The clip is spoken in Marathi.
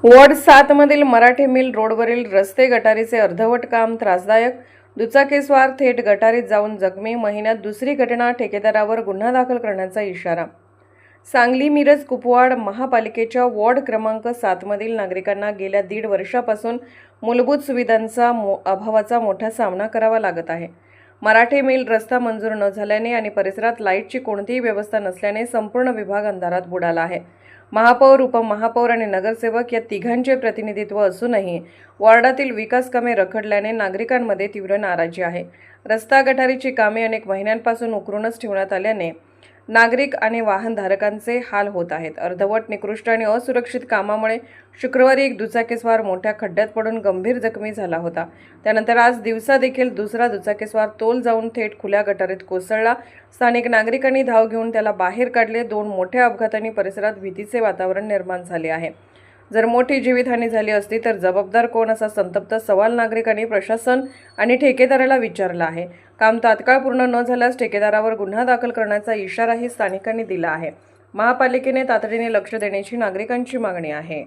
वॉर्ड 7 मधील मराठे मिल रोडवरील रस्ते गटारीचे अर्धवट काम त्रासदायक. दुचाकीस्वार थेट गटारीत जाऊन जखमी. महिन्यात दुसरी घटना. ठेकेदारावर गुन्हा दाखल करण्याचा इशारा. सांगली मिरज कुपवाड महापालिकेच्या वॉर्ड क्रमांक 7 मधील नागरिकांना गेल्या 1.5 वर्षापासून मूलभूत सुविधांचा अभावाचा मोठा सामना करावा लागत आहे. मराठे मिल रस्ता मंजूर न झाल्याने आणि परिसरात लाईटची कोणतीही व्यवस्था नसल्याने संपूर्ण विभाग अंधारात बुडाला आहे. महापौर, उपमहापौर आणि नगरसेवक या तिघांचे प्रतिनिधित्व असूनही वॉर्डातील विकास कामे रखडल्याने नागरिकांमध्ये तीव्र नाराजी आहे. रस्ता गटारीची कामे अनेक महिन्यांपासून उकरूनच ठेवण्यात आल्याने नागरिक आणि वाहनधारकांचे हाल होत आहेत. अर्धवट, निकृष्ट आणि असुरक्षित कामामुळे शुक्रवारी एक दुचाकीस्वार मोठ्या खड्ड्यात पडून गंभीर जखमी झाला होता. त्यानंतर आज दिवसा देखील दुसरा दुचाकीस्वार तोल जाऊन थेट खुल्या गटारीत कोसळला. स्थानिक नागरिकांनी धाव घेऊन त्याला बाहेर काढले. 2 मोठ्या अपघातांनी परिसरात भीतीचे वातावरण निर्माण झाले आहे. जर मोठी जीवितहानी झाली असती तर जबाबदार कोण, असा संतप्त सवाल नागरिकांनी प्रशासन आणि ठेकेदाराला विचारला आहे. काम तात्काळ पूर्ण न झाल्यास ठेकेदारावर गुन्हा दाखल करण्याचा इशाराही स्थानिकांनी दिला आहे. महापालिकेने तातडीने लक्ष देण्याची नागरिकांची मागणी आहे.